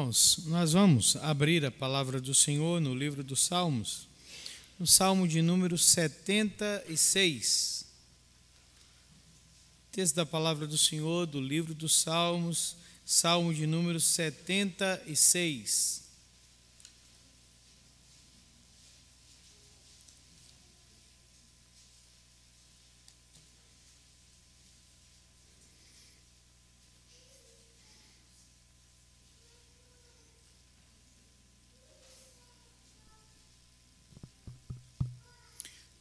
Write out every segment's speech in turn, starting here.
Irmãos, nós vamos abrir a palavra do Senhor no livro dos Salmos, no Salmo de número 76. Texto da palavra do Senhor do livro dos Salmos, Salmo de número 76.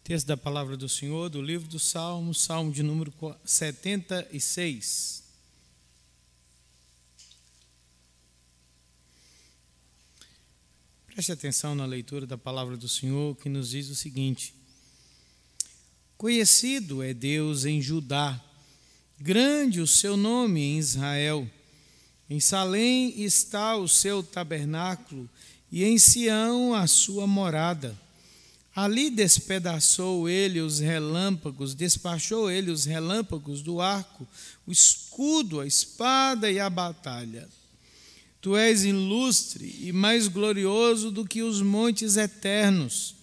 Texto da palavra do Senhor, do livro dos Salmos, Salmo de número 76. Preste atenção na leitura da palavra do Senhor, que nos diz o seguinte: Conhecido é Deus em Judá, grande o seu nome em Israel. Em Salém está o seu tabernáculo, e em Sião a sua morada. Ali despachou ele os relâmpagos do arco, o escudo, a espada e a batalha. Tu és ilustre e mais glorioso do que os montes eternos.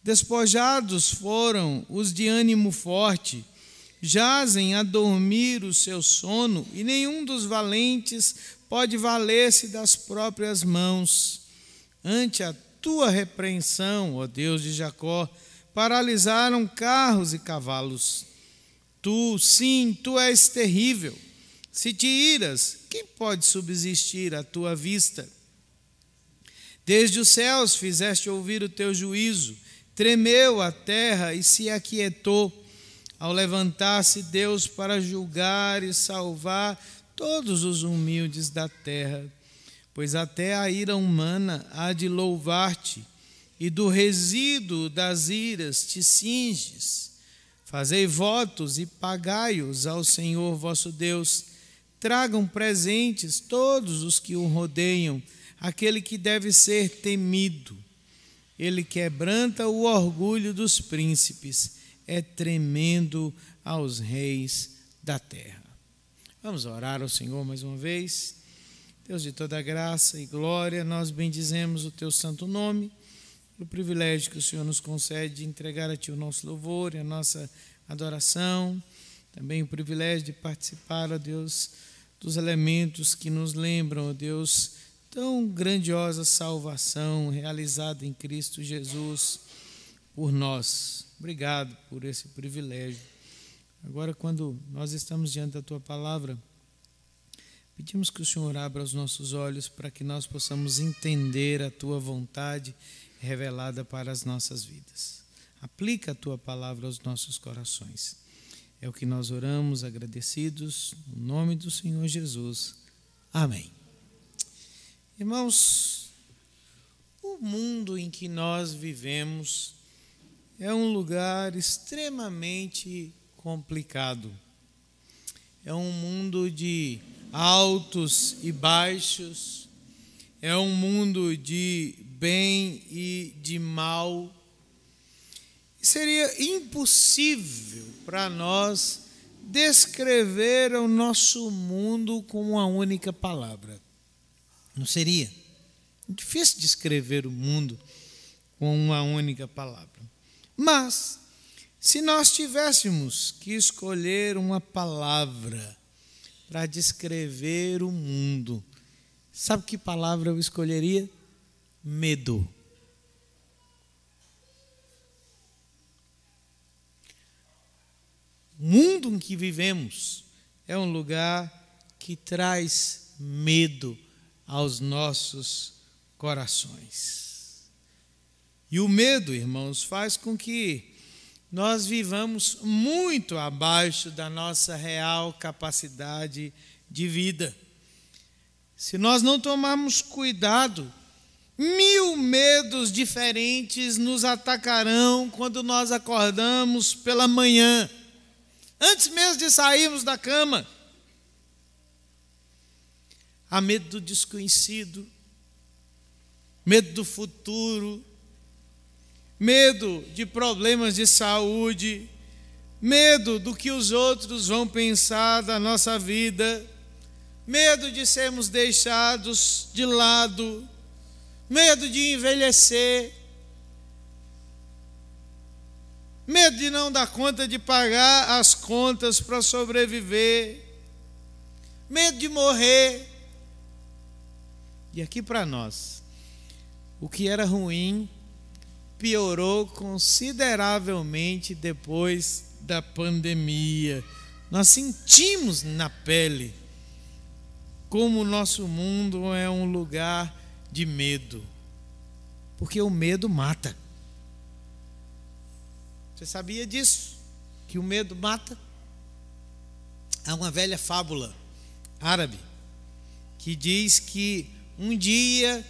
Despojados foram os de ânimo forte, jazem a dormir o seu sono, e nenhum dos valentes pode valer-se das próprias mãos. Ante a tua repreensão, ó Deus de Jacó, paralisaram carros e cavalos. Tu, sim, tu és terrível. Se te iras, quem pode subsistir à tua vista? Desde os céus fizeste ouvir o teu juízo, tremeu a terra e se aquietou, ao levantar-se Deus para julgar e salvar todos os humildes da terra. Pois até a ira humana há de louvar-te, e do resíduo das iras te cinges. Fazei votos e pagai-os ao Senhor vosso Deus. Tragam presentes todos os que o rodeiam, aquele que deve ser temido. Ele quebranta o orgulho dos príncipes, é tremendo aos reis da terra. Vamos orar ao Senhor mais uma vez. Deus de toda graça e glória, nós bendizemos o teu santo nome, o privilégio que o Senhor nos concede de entregar a ti o nosso louvor e a nossa adoração, também o privilégio de participar, ó Deus, dos elementos que nos lembram, ó Deus, tão grandiosa salvação realizada em Cristo Jesus por nós. Obrigado por esse privilégio. Agora, quando nós estamos diante da tua palavra, pedimos que o Senhor abra os nossos olhos para que nós possamos entender a tua vontade revelada para as nossas vidas. Aplica a tua palavra aos nossos corações. É o que nós oramos, agradecidos, no nome do Senhor Jesus. Amém. Irmãos, o mundo em que nós vivemos é um lugar extremamente complicado. É um mundo de altos e baixos, é um mundo de bem e de mal. Seria impossível para nós descrever o nosso mundo com uma única palavra. Não seria? É difícil descrever o mundo com uma única palavra. Mas, se nós tivéssemos que escolher uma palavra para descrever o mundo, sabe que palavra eu escolheria? Medo. O mundo em que vivemos é um lugar que traz medo aos nossos corações. E o medo, irmãos, faz com que nós vivamos muito abaixo da nossa real capacidade de vida. Se nós não tomarmos cuidado, 1000 medos diferentes nos atacarão quando nós acordamos pela manhã, antes mesmo de sairmos da cama. Há medo do desconhecido, medo do futuro, medo de problemas de saúde, medo do que os outros vão pensar da nossa vida, medo de sermos deixados de lado, medo de envelhecer, medo de não dar conta de pagar as contas para sobreviver, medo de morrer. E aqui para nós, o que era ruim piorou consideravelmente depois da pandemia. Nós sentimos na pele como o nosso mundo é um lugar de medo, porque o medo mata. Você sabia disso? Que o medo mata? Há uma velha fábula árabe que diz que um dia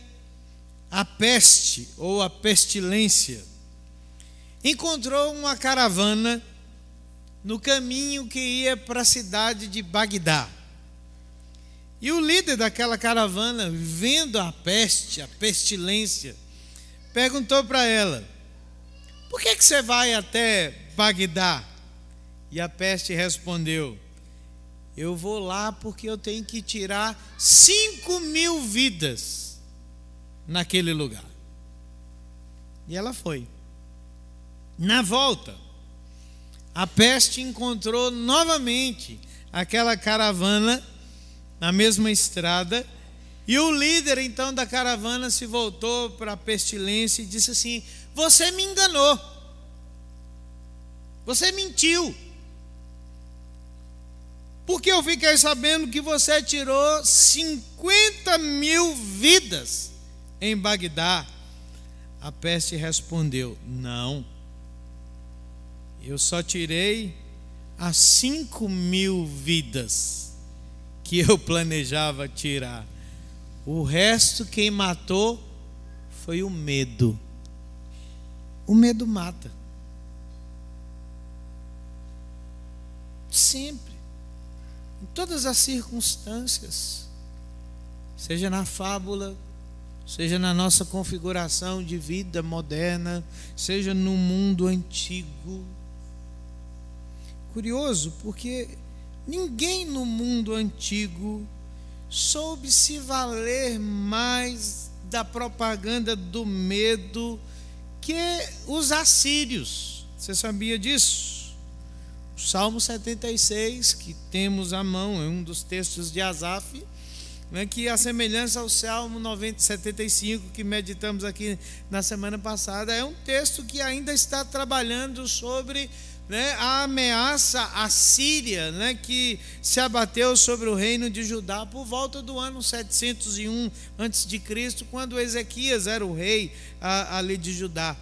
a peste ou a pestilência encontrou uma caravana no caminho que ia para a cidade de Bagdá. E o líder daquela caravana, vendo a peste, a pestilência, perguntou para ela: por que você vai até Bagdá? E a peste respondeu: eu vou lá porque eu tenho que tirar 5.000 vidas naquele lugar. E ela foi. Na volta, a peste encontrou novamente aquela caravana na mesma estrada, e o líder então da caravana se voltou para a pestilência e disse assim: você me enganou, você mentiu, porque eu fiquei sabendo que você tirou 50.000 vidas em Bagdá. A peste respondeu: não, eu só tirei as 5.000 vidas que eu planejava tirar. O resto quem matou foi o medo. O medo mata. Sempre. Em todas as circunstâncias. Seja na fábula, seja na nossa configuração de vida moderna, seja no mundo antigo. Curioso, porque ninguém no mundo antigo soube se valer mais da propaganda do medo que os assírios. Você sabia disso? O Salmo 76, que temos à mão, é um dos textos de Asaf, né, que a semelhança ao Salmo 75, que meditamos aqui na semana passada, é um texto que ainda está trabalhando sobre, né, a ameaça assíria, né, que se abateu sobre o reino de Judá por volta do ano 701 a.C., quando Ezequias era o rei ali de Judá.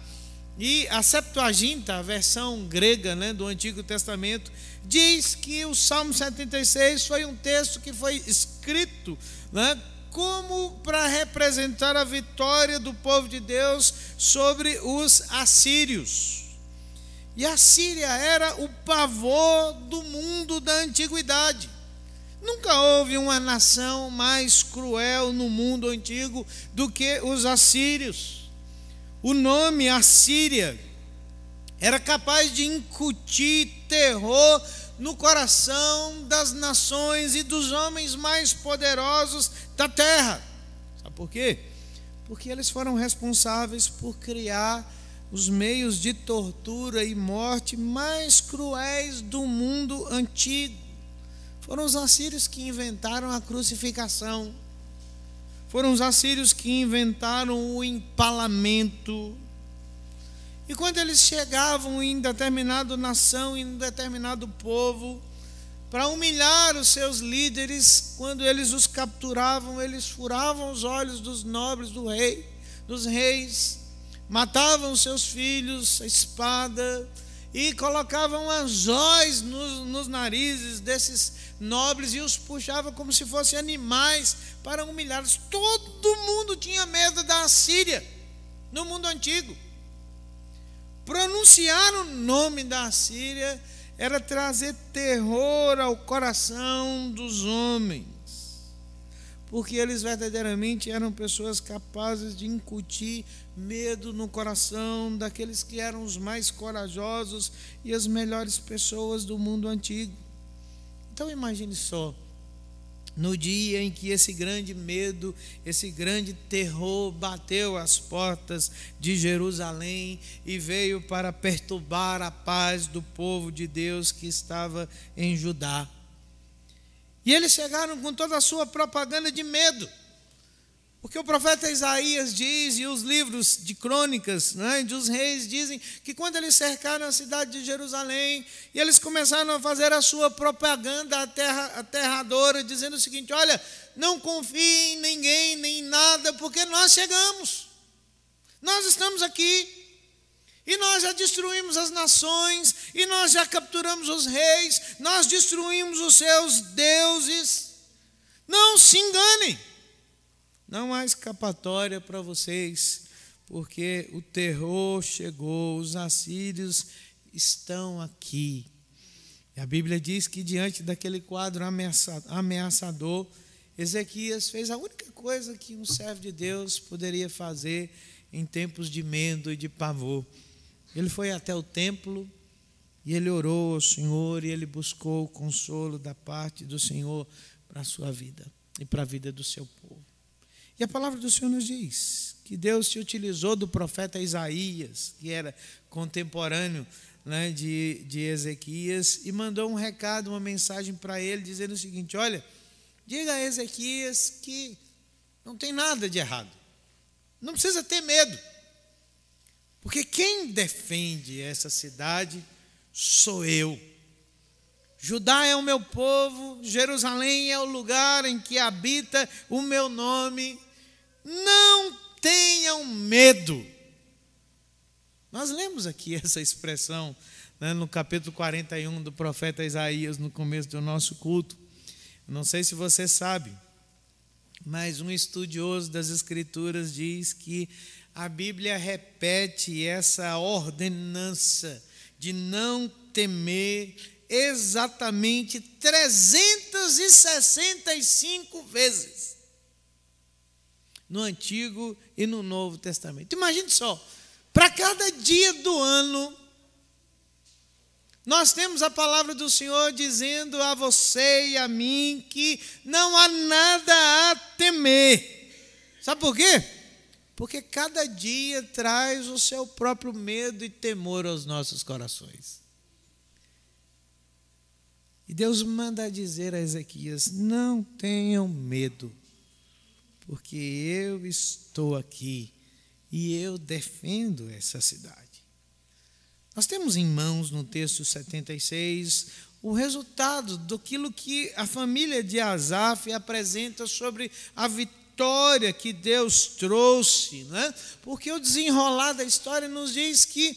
E a Septuaginta, a versão grega, né, do Antigo Testamento, diz que o Salmo 76 foi um texto que foi escrito, né, como para representar a vitória do povo de Deus sobre os assírios. E a Síria era o pavor do mundo da antiguidade. Nunca houve uma nação mais cruel no mundo antigo do que os assírios. O nome Assíria era capaz de incutir terror no coração das nações e dos homens mais poderosos da terra. Sabe por quê? Porque eles foram responsáveis por criar os meios de tortura e morte mais cruéis do mundo antigo. Foram os assírios que inventaram a crucificação. Foram os assírios que inventaram o empalamento. E quando eles chegavam em determinada nação, em determinado povo, para humilhar os seus líderes, quando eles os capturavam, eles furavam os olhos dos nobres dos reis, matavam seus filhos, a espada, e colocavam anzóis nos narizes desses nobres e os puxavam como se fossem animais para humilhá-los. Todo mundo tinha medo da Assíria no mundo antigo. Pronunciar o nome da Assíria era trazer terror ao coração dos homens, porque eles verdadeiramente eram pessoas capazes de incutir medo no coração daqueles que eram os mais corajosos e as melhores pessoas do mundo antigo. Então imagine só, no dia em que esse grande medo, esse grande terror bateu às portas de Jerusalém e veio para perturbar a paz do povo de Deus que estava em Judá. E eles chegaram com toda a sua propaganda de medo, porque o profeta Isaías diz, e os livros de crônicas, né, dos reis dizem, que quando eles cercaram a cidade de Jerusalém, e eles começaram a fazer a sua propaganda aterradora, dizendo o seguinte: olha, não confie em ninguém, nem em nada, porque nós chegamos, nós estamos aqui, e nós já destruímos as nações, e nós já capturamos os reis, nós destruímos os seus deuses. Não se enganem. Não há escapatória para vocês, porque o terror chegou, os assírios estão aqui. E a Bíblia diz que diante daquele quadro ameaçador, Ezequias fez a única coisa que um servo de Deus poderia fazer em tempos de medo e de pavor. Ele foi até o templo e ele orou ao Senhor e ele buscou o consolo da parte do Senhor para a sua vida e para a vida do seu povo. E a palavra do Senhor nos diz que Deus se utilizou do profeta Isaías, que era contemporâneo, né, de Ezequias, e mandou um recado, uma mensagem para ele, dizendo o seguinte: olha, diga a Ezequias que não tem nada de errado, não precisa ter medo, porque quem defende essa cidade sou eu. Judá é o meu povo, Jerusalém é o lugar em que habita o meu nome. Não tenham medo. Nós lemos aqui essa expressão, né, no capítulo 41 do profeta Isaías, no começo do nosso culto. Não sei se você sabe, mas um estudioso das Escrituras diz que a Bíblia repete essa ordenança de não temer exatamente 365 vezes no Antigo e no Novo Testamento. Imagine só, para cada dia do ano, nós temos a palavra do Senhor dizendo a você e a mim que não há nada a temer. Sabe por quê? Porque cada dia traz o seu próprio medo e temor aos nossos corações. E Deus manda dizer a Ezequias: não tenham medo, porque eu estou aqui e eu defendo essa cidade. Nós temos em mãos, no texto 76, o resultado daquilo que a família de Asaf apresenta sobre a vitória que Deus trouxe, né? Porque o desenrolar da história nos diz que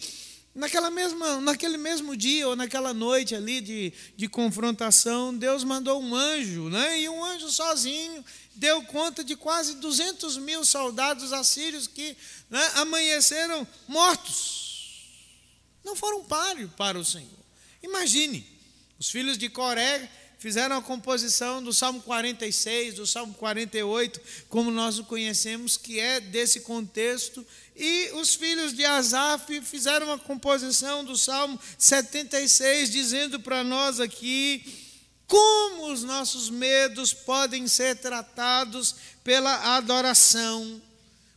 naquele mesmo dia ou naquela noite ali de confrontação, Deus mandou um anjo, né? E um anjo sozinho deu conta de quase 200.000 soldados assírios que, né, amanheceram mortos. Não foram páreo para o Senhor. Imagine, os filhos de Coré fizeram a composição do Salmo 46, do Salmo 48, como nós o conhecemos, que é desse contexto, e os filhos de Asaf fizeram a composição do Salmo 76, dizendo para nós aqui como os nossos medos podem ser tratados pela adoração,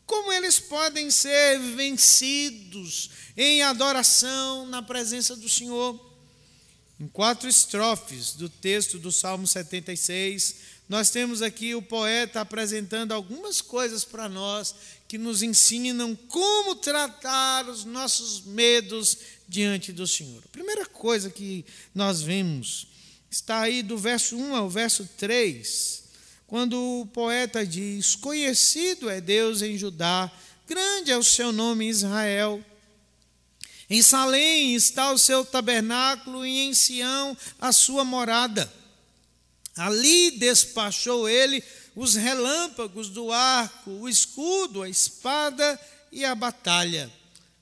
como eles podem ser vencidos em adoração na presença do Senhor. Em 4 estrofes do texto do Salmo 76, nós temos aqui o poeta apresentando algumas coisas para nós que nos ensinam como tratar os nossos medos diante do Senhor. A primeira coisa que nós vemos está aí do verso 1 ao verso 3, quando o poeta diz: conhecido é Deus em Judá, grande é o seu nome em Israel. Em Salém está o seu tabernáculo e em Sião a sua morada. Ali despachou ele os relâmpagos do arco, o escudo, a espada e a batalha.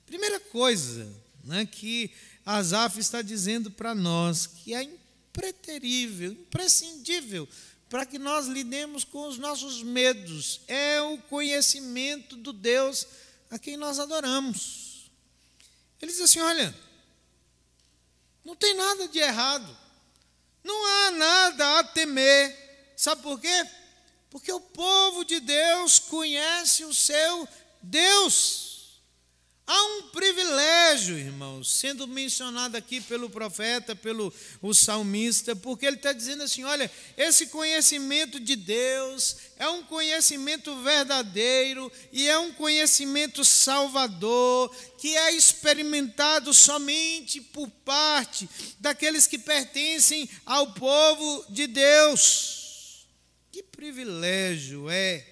Primeira coisa, né, que Asaf está dizendo para nós, que é impreterível, imprescindível, para que nós lidemos com os nossos medos, é o conhecimento do Deus a quem nós adoramos. Ele diz assim: olha, não tem nada de errado, não há nada a temer, Sabe por quê? Porque o povo de Deus conhece o seu Deus. Há um privilégio, irmãos, sendo mencionado aqui pelo profeta, pelo salmista, porque ele está dizendo assim, olha, esse conhecimento de Deus é um conhecimento verdadeiro e é um conhecimento salvador, que é experimentado somente por parte daqueles que pertencem ao povo de Deus. Que privilégio é,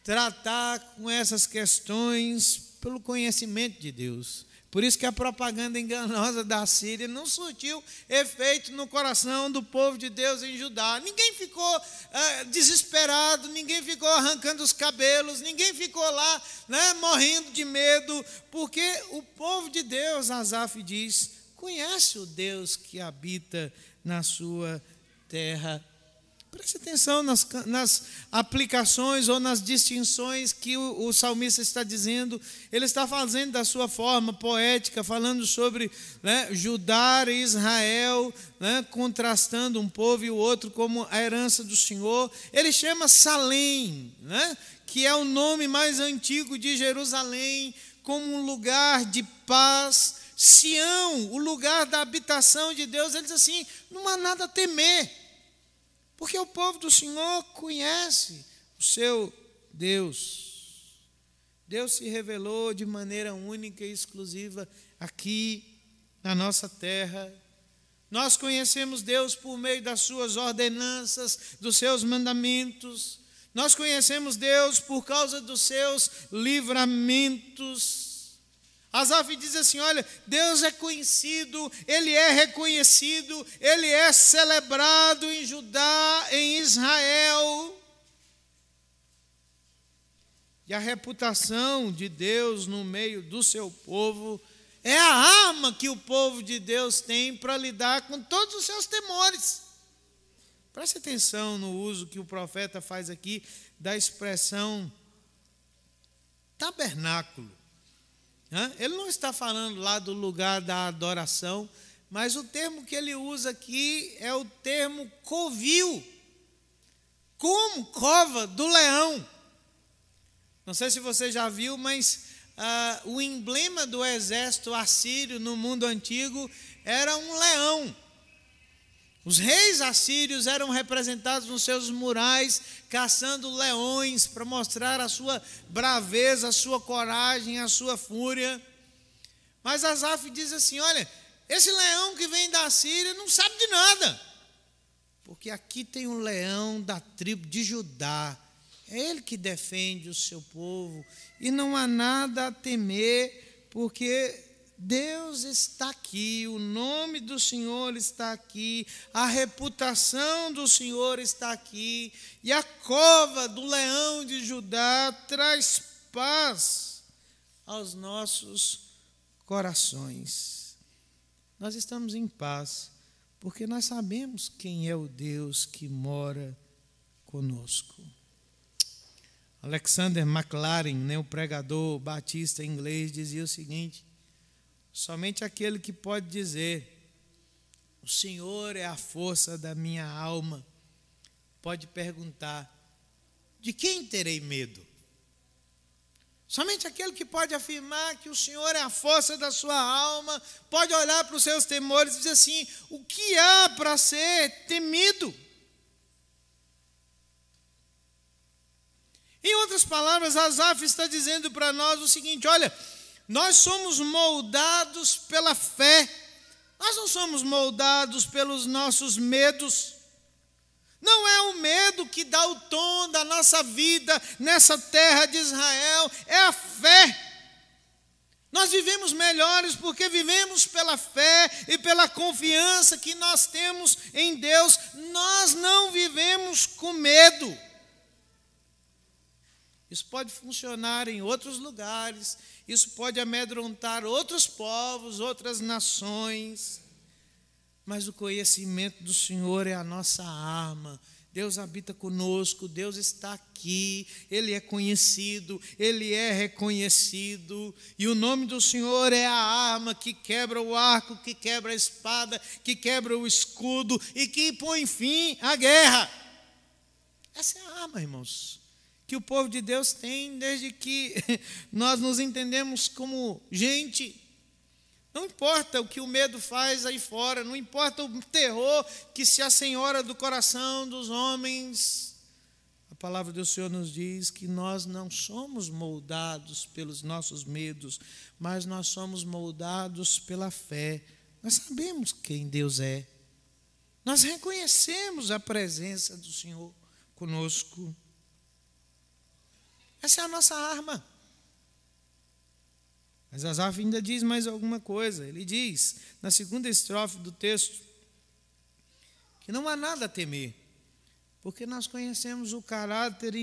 tratar com essas questões pelo conhecimento de Deus. Por isso que a propaganda enganosa da Síria não surtiu efeito no coração do povo de Deus em Judá. Ninguém ficou desesperado, ninguém ficou arrancando os cabelos, ninguém ficou lá, morrendo de medo, porque o povo de Deus, Asaf diz, conhece o Deus que habita na sua terra. Preste atenção nas aplicações ou nas distinções que o salmista está dizendo. Ele está fazendo da sua forma poética, falando sobre Judá e Israel, contrastando um povo e o outro como a herança do Senhor. Ele chama Salém, que é o nome mais antigo de Jerusalém, como um lugar de paz. Sião, o lugar da habitação de Deus. Ele diz assim, não há nada a temer. Porque o povo do Senhor conhece o seu Deus. Deus se revelou de maneira única e exclusiva aqui na nossa terra. Nós conhecemos Deus por meio das suas ordenanças, dos seus mandamentos. Nós conhecemos Deus por causa dos seus livramentos. Asaf diz assim, olha, Deus é conhecido, Ele é reconhecido, Ele é celebrado em Judá, em Israel. E a reputação de Deus no meio do seu povo é a arma que o povo de Deus tem para lidar com todos os seus temores. Preste atenção no uso que o profeta faz aqui da expressão tabernáculo. Ele não está falando lá do lugar da adoração, mas o termo que ele usa aqui é o termo covil, como cova do leão. Não sei se você já viu, mas o emblema do exército assírio no mundo antigo era um leão. Os reis assírios eram representados nos seus murais, caçando leões para mostrar a sua braveza, a sua coragem, a sua fúria. Mas Asaf diz assim, olha, esse leão que vem da Síria não sabe de nada, porque aqui tem um leão da tribo de Judá, é ele que defende o seu povo, e não há nada a temer, porque Deus está aqui, o nome do Senhor está aqui, a reputação do Senhor está aqui, e a cova do leão de Judá traz paz aos nossos corações. Nós estamos em paz, porque nós sabemos quem é o Deus que mora conosco. Alexander MacLaren, o pregador batista inglês, dizia o seguinte: somente aquele que pode dizer, o Senhor é a força da minha alma, pode perguntar, de quem terei medo? Somente aquele que pode afirmar que o Senhor é a força da sua alma, pode olhar para os seus temores e dizer assim, o que há para ser temido? Em outras palavras, Asaf está dizendo para nós o seguinte, olha, nós somos moldados pela fé, nós não somos moldados pelos nossos medos. Não é o medo que dá o tom da nossa vida nessa terra de Israel, é a fé. Nós vivemos melhores porque vivemos pela fé e pela confiança que nós temos em Deus. Nós não vivemos com medo. Isso pode funcionar em outros lugares, isso pode amedrontar outros povos, outras nações, mas o conhecimento do Senhor é a nossa arma. Deus habita conosco, Deus está aqui, Ele é conhecido, Ele é reconhecido, e o nome do Senhor é a arma que quebra o arco, que quebra a espada, que quebra o escudo e que põe fim à guerra. Essa é a arma, irmãos, que o povo de Deus tem desde que nós nos entendemos como gente. Não importa o que o medo faz aí fora, não importa o terror que se assenhora do coração dos homens. A palavra do Senhor nos diz que nós não somos moldados pelos nossos medos, mas nós somos moldados pela fé. Nós sabemos quem Deus é. Nós reconhecemos a presença do Senhor conosco. Essa é a nossa arma. Mas Asaf ainda diz mais alguma coisa. Ele diz, na segunda estrofe do texto, que não há nada a temer, porque nós conhecemos o caráter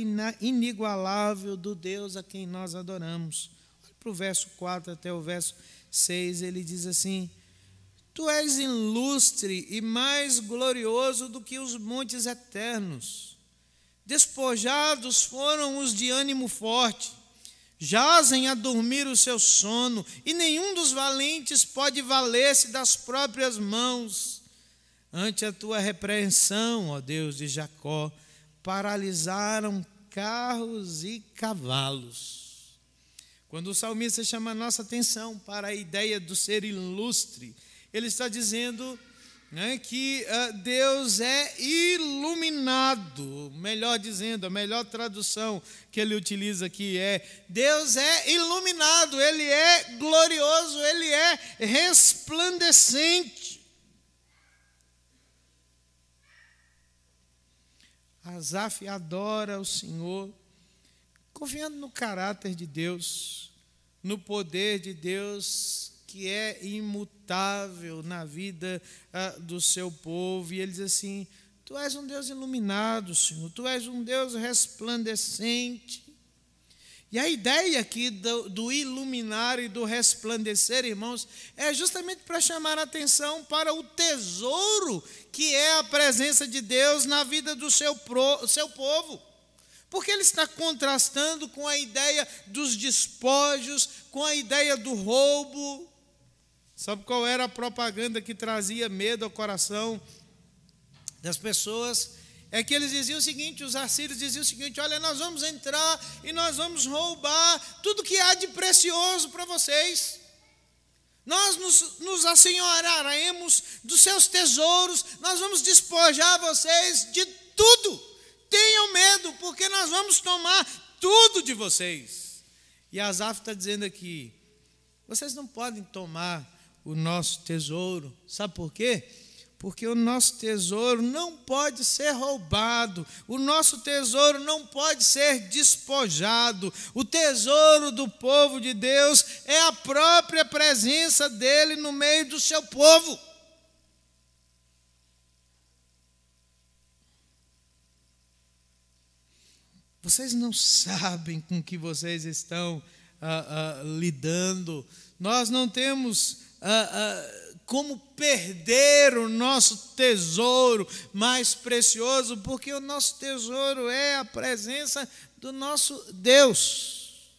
inigualável do Deus a quem nós adoramos. Olha para o verso 4 até o verso 6, ele diz assim: Tu és ilustre e mais glorioso do que os montes eternos. Despojados foram os de ânimo forte, jazem a dormir o seu sono, e nenhum dos valentes pode valer-se das próprias mãos. Ante a tua repreensão, ó Deus de Jacó, paralisaram carros e cavalos. Quando o salmista chama a nossa atenção para a ideia do ser ilustre, ele está dizendo, né, que Deus é iluminado. Melhor dizendo, a melhor tradução que ele utiliza aqui é: Deus é iluminado, Ele é glorioso, Ele é resplandecente. Asaf adora o Senhor, confiando no caráter de Deus, no poder de Deus, que é imutável na vida do seu povo. E ele diz assim: Tu és um Deus iluminado, Senhor, Tu és um Deus resplandecente. E a ideia aqui do iluminar e do resplandecer, irmãos, é justamente para chamar a atenção para o tesouro que é a presença de Deus na vida do seu povo. Porque ele está contrastando com a ideia dos despojos, com a ideia do roubo. Sabe qual era a propaganda que trazia medo ao coração das pessoas? É que eles diziam o seguinte, os assírios diziam o seguinte: olha, nós vamos entrar e nós vamos roubar tudo que há de precioso para vocês. Nós nos assenhoraremos dos seus tesouros, nós vamos despojar vocês de tudo. Tenham medo, porque nós vamos tomar tudo de vocês. E Asaf está dizendo aqui: vocês não podem tomar o nosso tesouro. Sabe por quê? Porque o nosso tesouro não pode ser roubado, o nosso tesouro não pode ser despojado. O tesouro do povo de Deus é a própria presença dele no meio do seu povo. Vocês não sabem com o que vocês estão lidando. Nós não temos como perder o nosso tesouro mais precioso, porque o nosso tesouro é a presença do nosso Deus.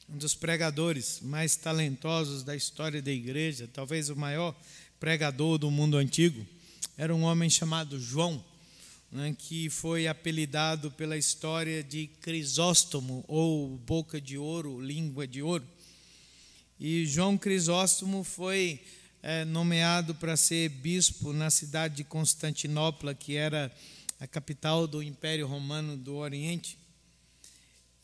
Um dos pregadores mais talentosos da história da igreja, talvez o maior pregador do mundo antigo, era um homem chamado João, né, que foi apelidado pela história de Crisóstomo, ou boca de ouro, língua de ouro. E João Crisóstomo foi nomeado para ser bispo na cidade de Constantinopla, que era a capital do Império Romano do Oriente.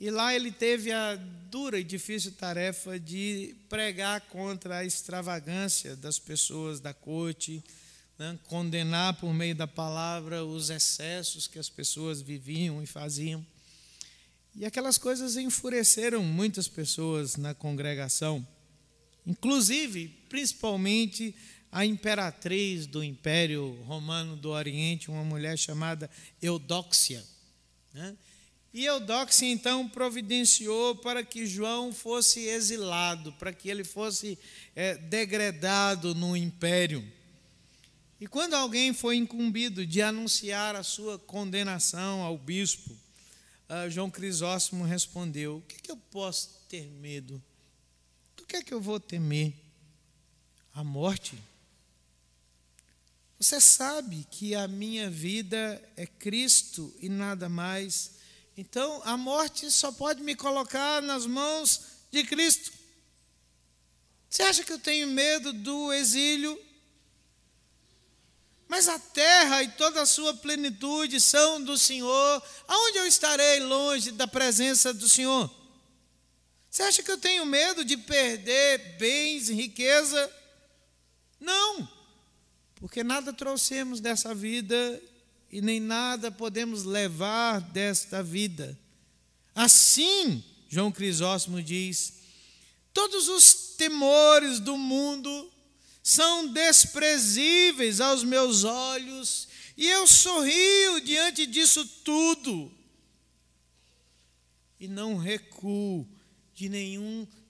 E lá ele teve a dura e difícil tarefa de pregar contra a extravagância das pessoas da corte, né, condenar por meio da palavra os excessos que as pessoas viviam e faziam. E aquelas coisas enfureceram muitas pessoas na congregação, inclusive, principalmente, a imperatriz do Império Romano do Oriente, uma mulher chamada Eudóxia, né? E Eudóxia, então, providenciou para que João fosse exilado, para que ele fosse degradado no império. E quando alguém foi incumbido de anunciar a sua condenação ao bispo, João Crisóstomo respondeu: o que eu posso ter medo? Do que é que eu vou temer? A morte? Você sabe que a minha vida é Cristo e nada mais. Então, a morte só pode me colocar nas mãos de Cristo. Você acha que eu tenho medo do exílio? Mas a terra e toda a sua plenitude são do Senhor. Aonde eu estarei longe da presença do Senhor? Você acha que eu tenho medo de perder bens e riqueza? Não, porque nada trouxemos dessa vida e nem nada podemos levar desta vida. Assim, João Crisóstomo diz, todos os temores do mundo são desprezíveis aos meus olhos, e eu sorrio diante disso tudo, e não recuo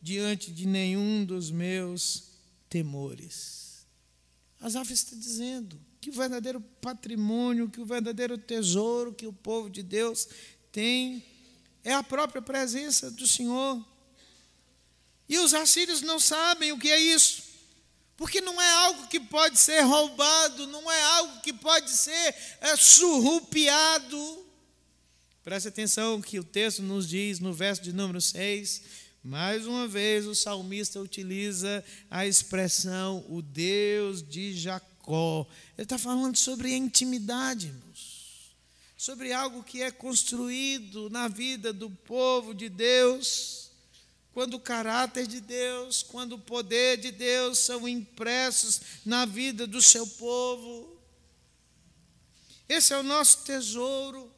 diante de nenhum dos meus temores. Asaf está dizendo que o verdadeiro patrimônio, que o verdadeiro tesouro que o povo de Deus tem é a própria presença do Senhor. E os assírios não sabem o que é isso, porque não é algo que pode ser roubado, não é algo que pode ser surrupiado. Preste atenção que o texto nos diz no verso de número 6, mais uma vez o salmista utiliza a expressão o Deus de Jacó. Ele está falando sobre a intimidade, irmãos, sobre algo que é construído na vida do povo de Deus, quando o caráter de Deus, quando o poder de Deus são impressos na vida do seu povo. Esse é o nosso tesouro.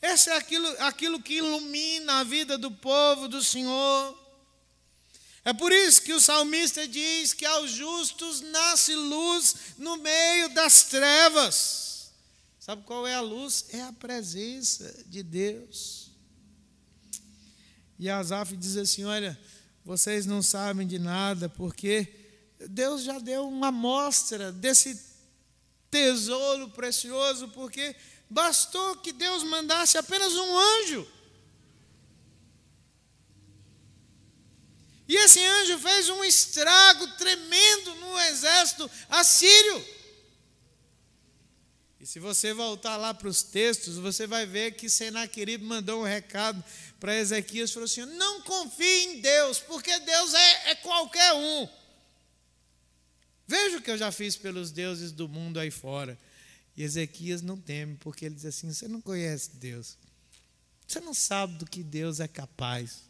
Esse é aquilo que ilumina a vida do povo do Senhor. É por isso que o salmista diz que aos justos nasce luz no meio das trevas. Sabe qual é a luz? É a presença de Deus. E Asaf diz assim, olha, vocês não sabem de nada, porque Deus já deu uma amostra desse tesouro precioso, porque bastou que Deus mandasse apenas um anjo. E esse anjo fez um estrago tremendo no exército assírio. E se você voltar lá para os textos, você vai ver que Senaqueribe mandou um recado para Ezequias, falou assim, não confie em Deus, porque Deus é qualquer um. Veja o que eu já fiz pelos deuses do mundo aí fora. E Ezequias não teme, porque ele diz assim, você não conhece Deus. Você não sabe do que Deus é capaz.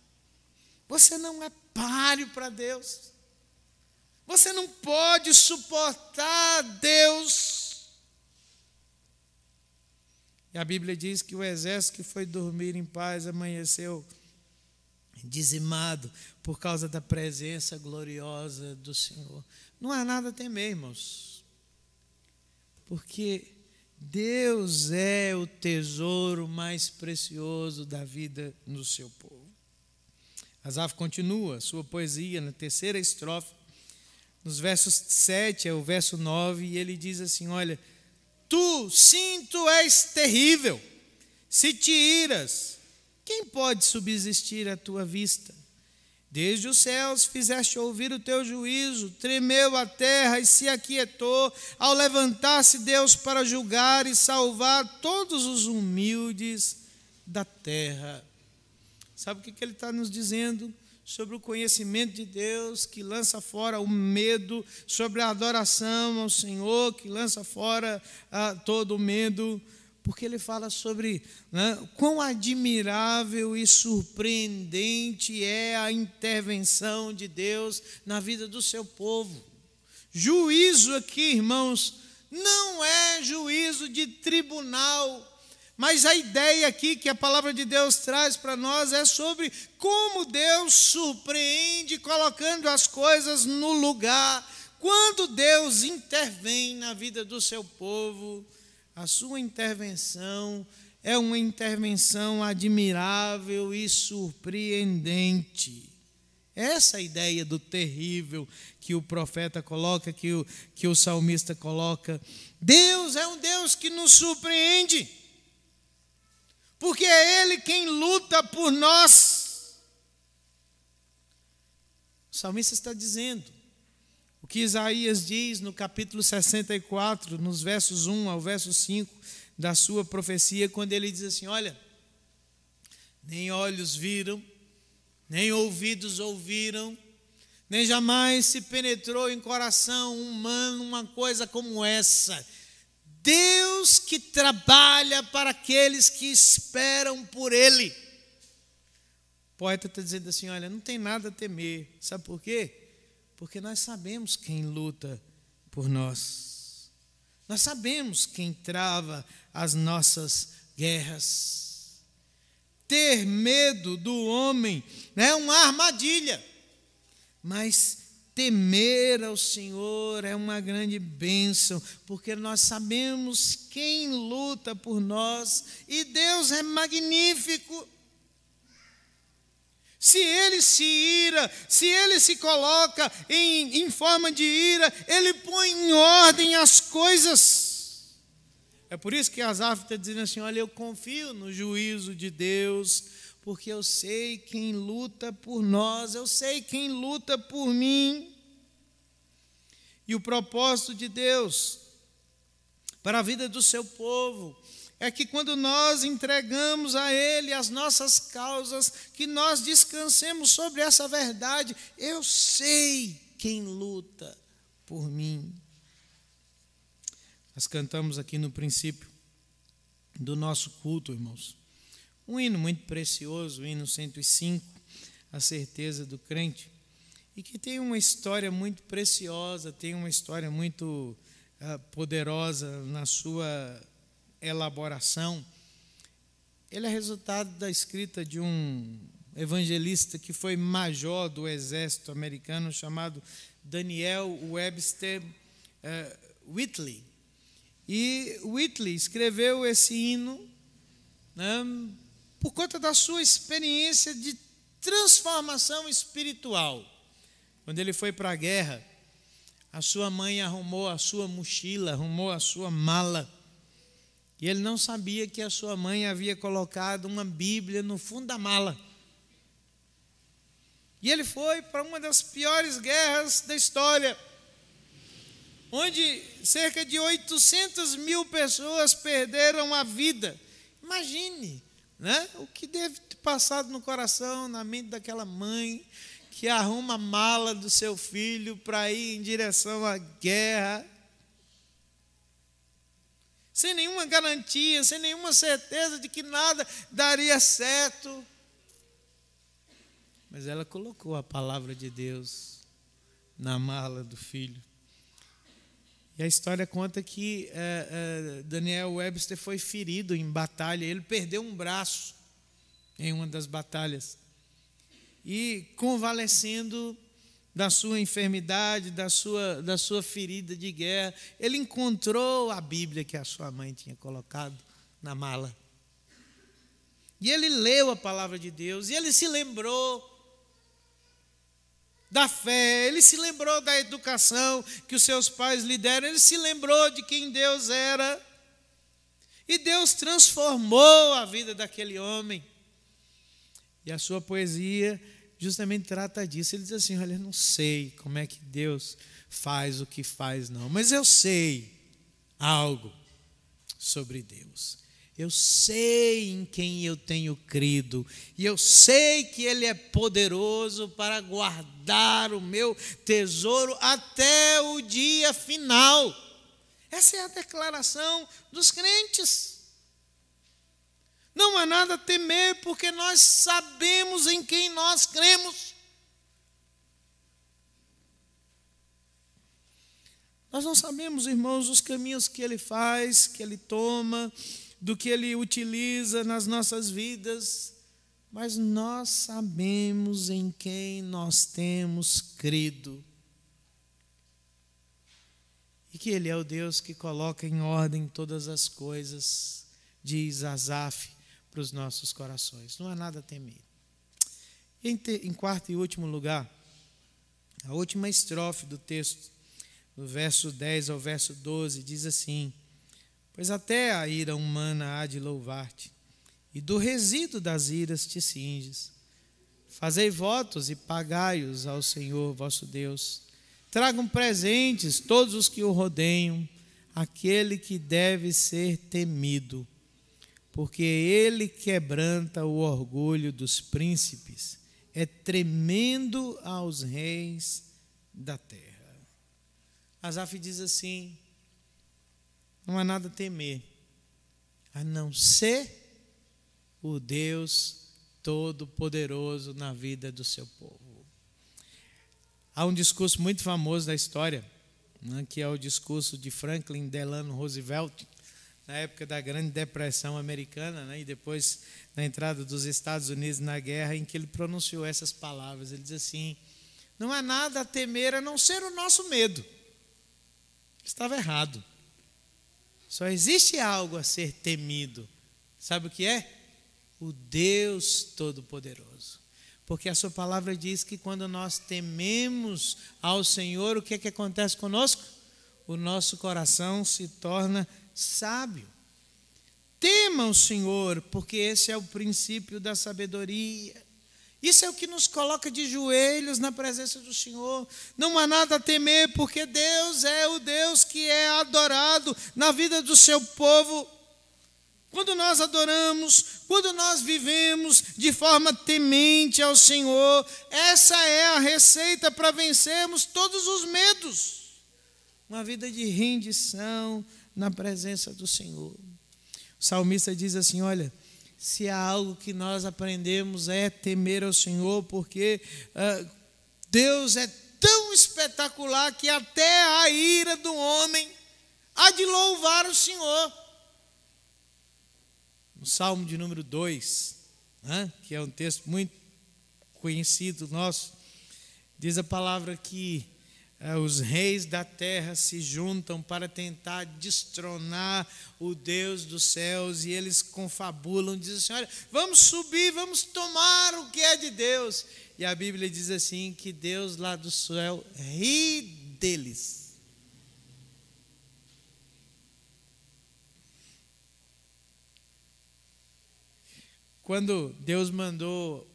Você não é páreo para Deus. Você não pode suportar Deus. E a Bíblia diz que o exército que foi dormir em paz amanheceu dizimado por causa da presença gloriosa do Senhor. Não há nada a temer, irmãos, porque Deus é o tesouro mais precioso da vida do seu povo. Asaf continua sua poesia na terceira estrofe, nos versos 7 ao verso 9, e ele diz assim, olha, tu, sim, tu és terrível, se te iras, quem pode subsistir à tua vista? Desde os céus fizeste ouvir o teu juízo, tremeu a terra e se aquietou, ao levantar-se Deus para julgar e salvar todos os humildes da terra. Sabe o que ele está nos dizendo? Sobre o conhecimento de Deus, que lança fora o medo, sobre a adoração ao Senhor, que lança fora todo o medo, porque ele fala sobre quão admirável e surpreendente é a intervenção de Deus na vida do seu povo. Juízo aqui, irmãos, não é juízo de tribunal, mas a ideia aqui que a palavra de Deus traz para nós é sobre como Deus surpreende colocando as coisas no lugar. Quando Deus intervém na vida do seu povo, a sua intervenção é uma intervenção admirável e surpreendente. Essa é a ideia do terrível que o profeta coloca, que o salmista coloca. Deus é um Deus que nos surpreende, porque é Ele quem luta por nós. O salmista está dizendo, o que Isaías diz no capítulo 64, nos versos 1 ao verso 5 da sua profecia, quando ele diz assim: olha, nem olhos viram, nem ouvidos ouviram, nem jamais se penetrou em coração humano uma coisa como essa. Deus que trabalha para aqueles que esperam por Ele. O poeta está dizendo assim: olha, não tem nada a temer. Sabe por quê? Porque nós sabemos quem luta por nós. Nós sabemos quem trava as nossas guerras. Ter medo do homem é uma armadilha, mas temer ao Senhor é uma grande bênção, porque nós sabemos quem luta por nós, e Deus é magnífico. Se Ele se ira, se Ele se coloca em forma de ira, Ele põe em ordem as coisas. É por isso que Asaf está dizendo assim: olha, eu confio no juízo de Deus, porque eu sei quem luta por nós, eu sei quem luta por mim. E o propósito de Deus para a vida do seu povo é que quando nós entregamos a Ele as nossas causas, que nós descansemos sobre essa verdade: eu sei quem luta por mim. Nós cantamos aqui no princípio do nosso culto, irmãos, um hino muito precioso, o hino 105, A Certeza do Crente, e que tem uma história muito preciosa, tem uma história muito poderosa na sua elaboração. Ele é resultado da escrita de um evangelista que foi major do exército americano, chamado Daniel Webster Whitley. E Whitley escreveu esse hino, né, por conta da sua experiência de transformação espiritual. Quando ele foi para a guerra, a sua mãe arrumou a sua mochila, arrumou a sua mala, e ele não sabia que a sua mãe havia colocado uma Bíblia no fundo da mala. E ele foi para uma das piores guerras da história, onde cerca de 800 mil pessoas perderam a vida. Imagine, né, o que deve ter passado no coração, na mente daquela mãe, que arruma a mala do seu filho para ir em direção à guerra, sem nenhuma garantia, sem nenhuma certeza de que nada daria certo. Mas ela colocou a palavra de Deus na mala do filho. E a história conta que Daniel Webster foi ferido em batalha. Ele perdeu um braço em uma das batalhas. E convalescendo da sua enfermidade, da sua ferida de guerra, ele encontrou a Bíblia que a sua mãe tinha colocado na mala. E ele leu a palavra de Deus, e ele se lembrou da fé, ele se lembrou da educação que os seus pais lhe deram, ele se lembrou de quem Deus era, e Deus transformou a vida daquele homem. E a sua poesia justamente trata disso. Ele diz assim: olha, eu não sei como é que Deus faz o que faz, não, mas eu sei algo sobre Deus. Eu sei em quem eu tenho crido, e eu sei que Ele é poderoso para guardar o meu tesouro até o dia final. Essa é a declaração dos crentes. Não há nada a temer, porque nós sabemos em quem nós cremos. Nós não sabemos, irmãos, os caminhos que Ele faz, que Ele toma, do que Ele utiliza nas nossas vidas, mas nós sabemos em quem nós temos crido. E que Ele é o Deus que coloca em ordem todas as coisas, diz Asaf para os nossos corações. Não há nada a temer. Em quarto e último lugar, a última estrofe do texto, do verso 10 ao verso 12, diz assim: pois até a ira humana há de louvar-te, e do resíduo das iras te cinges. Fazei votos e pagai-os ao Senhor vosso Deus. tragam presentes todos os que o rodeiam, aquele que deve ser temido, porque ele quebranta o orgulho dos príncipes, é tremendo aos reis da terra. Asaf diz assim: não há nada a temer, a não ser o Deus Todo-Poderoso na vida do seu povo. Há um discurso muito famoso da história, né, que é o discurso de Franklin Delano Roosevelt, na época da Grande Depressão Americana, né, e depois na entrada dos Estados Unidos na guerra, em que ele pronunciou essas palavras. Ele diz assim: não há nada a temer a não ser o nosso medo. Estava errado. Só existe algo a ser temido. Sabe o que é? O Deus Todo-Poderoso. Porque a sua palavra diz que quando nós tememos ao Senhor, o que é que acontece conosco? O nosso coração se torna sábio. Tema o Senhor, porque esse é o princípio da sabedoria. Isso é o que nos coloca de joelhos na presença do Senhor. Não há nada a temer, porque Deus é o Deus que é adorado na vida do seu povo. Quando nós adoramos, quando nós vivemos de forma temente ao Senhor, essa é a receita para vencermos todos os medos. Uma vida de rendição na presença do Senhor. O salmista diz assim: olha, se há algo que nós aprendemos é temer ao Senhor, porque Deus é tão espetacular que até a ira do homem há de louvar o Senhor. No Salmo de número 2, que é um texto muito conhecido nosso, diz a palavra que os reis da terra se juntam para tentar destronar o Deus dos céus, e eles confabulam, dizem assim: olha, vamos subir, vamos tomar o que é de Deus. E a Bíblia diz assim, que Deus lá do céu ri deles. Quando Deus mandou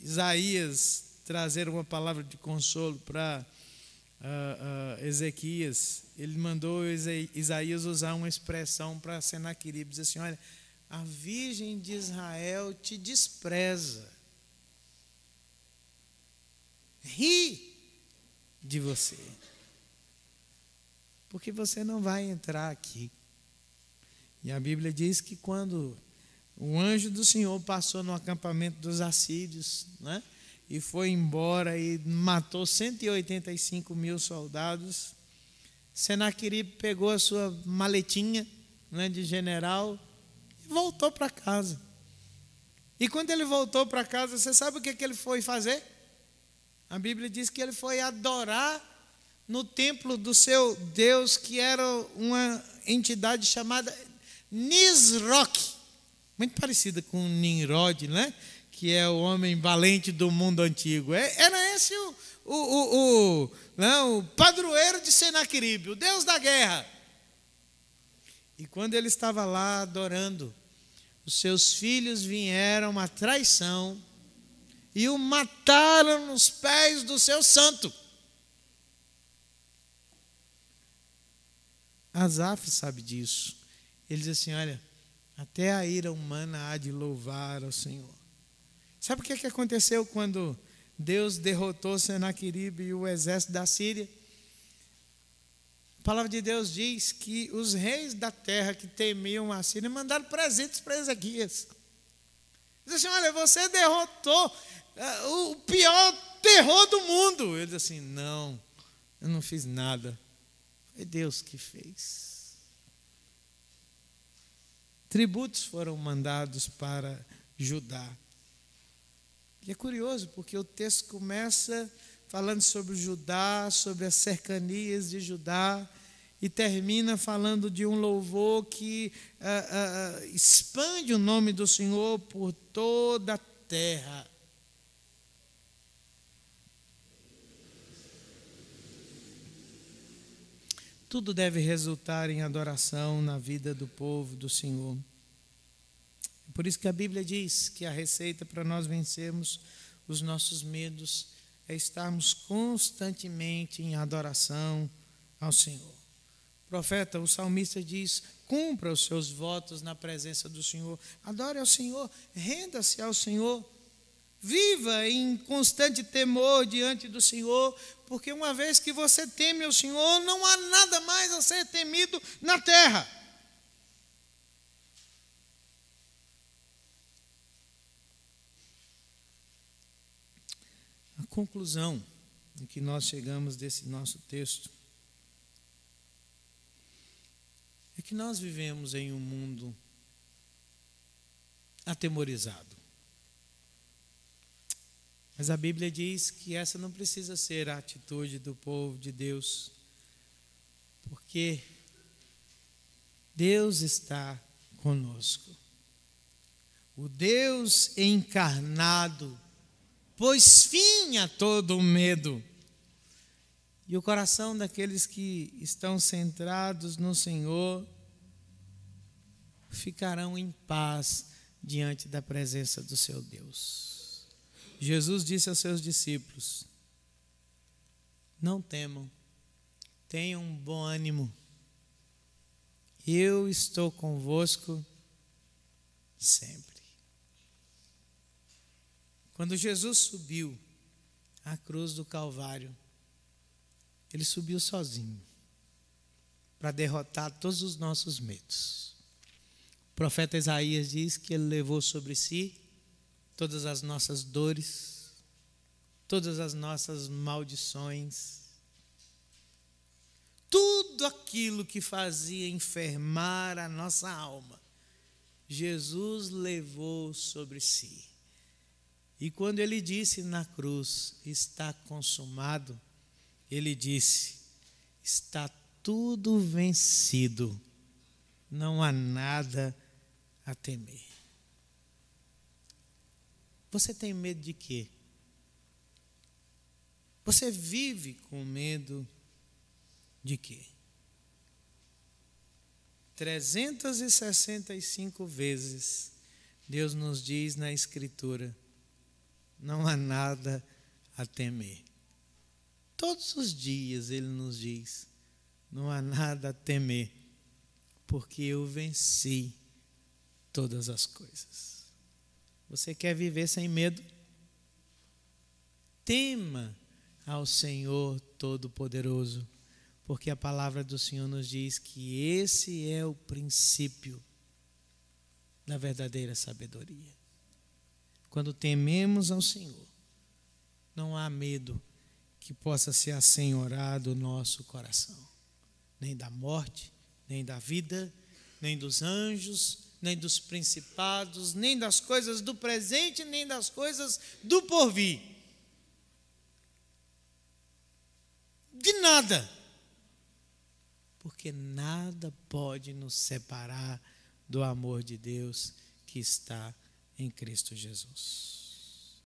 Isaías trazer uma palavra de consolo para Ezequias, ele mandou Isaías usar uma expressão para Senaqueribe, diz assim: olha, a Virgem de Israel te despreza, ri de você, porque você não vai entrar aqui. E a Bíblia diz que quando o anjo do Senhor passou no acampamento dos assírios, né, e foi embora e matou 185 mil soldados, Senaqueribe pegou a sua maletinha, né, de general e voltou para casa. E quando ele voltou para casa, você sabe o que ele foi fazer? A Bíblia diz que ele foi adorar no templo do seu Deus, que era uma entidade chamada Nisroch, muito parecida com Nimrod, né? Que é o homem valente do mundo antigo. Era esse o padroeiro de Senaqueribe, o Deus da guerra. E quando ele estava lá adorando, os seus filhos vieram à traição e o mataram nos pés do seu santo. Asaf sabe disso. Ele diz assim: olha, até a ira humana há de louvar ao Senhor. Sabe o que aconteceu quando Deus derrotou Senaqueribe e o exército da Síria? A palavra de Deus diz que os reis da terra que temiam a Síria mandaram presentes para Ezequias. Diz assim: olha, você derrotou o pior terror do mundo. Ele diz assim: não, eu não fiz nada, foi Deus que fez. Tributos foram mandados para Judá. E é curioso, porque o texto começa falando sobre Judá, sobre as cercanias de Judá, e termina falando de um louvor que expande o nome do Senhor por toda a terra. Tudo deve resultar em adoração na vida do povo do Senhor. Por isso que a Bíblia diz que a receita para nós vencermos os nossos medos é estarmos constantemente em adoração ao Senhor. O profeta, o salmista diz: cumpra os seus votos na presença do Senhor, adore ao Senhor, renda-se ao Senhor, viva em constante temor diante do Senhor, porque uma vez que você teme ao Senhor, não há nada mais a ser temido na terra. A conclusão em que nós chegamos desse nosso texto é que nós vivemos em um mundo atemorizado. Mas a Bíblia diz que essa não precisa ser a atitude do povo de Deus, porque Deus está conosco. O Deus encarnado pôs fim a todo o medo. E o coração daqueles que estão centrados no Senhor ficarão em paz diante da presença do seu Deus. Jesus disse aos seus discípulos: não temam, tenham um bom ânimo, eu estou convosco sempre. Quando Jesus subiu à cruz do Calvário, ele subiu sozinho para derrotar todos os nossos medos. O profeta Isaías diz que ele levou sobre si todas as nossas dores, todas as nossas maldições, tudo aquilo que fazia enfermar a nossa alma, Jesus levou sobre si. E quando ele disse na cruz: está consumado, ele disse: está tudo vencido, não há nada a temer. Você tem medo de quê? Você vive com medo de quê? 365 vezes Deus nos diz na Escritura: não há nada a temer. Todos os dias Ele nos diz: não há nada a temer, porque eu venci todas as coisas. Você quer viver sem medo? Tema ao Senhor Todo-Poderoso, porque a palavra do Senhor nos diz que esse é o princípio da verdadeira sabedoria. Quando tememos ao Senhor, não há medo que possa se assenhorar do nosso coração, nem da morte, nem da vida, nem dos anjos, nem dos principados, nem das coisas do presente, nem das coisas do porvir. De nada. Porque nada pode nos separar do amor de Deus que está em Cristo Jesus.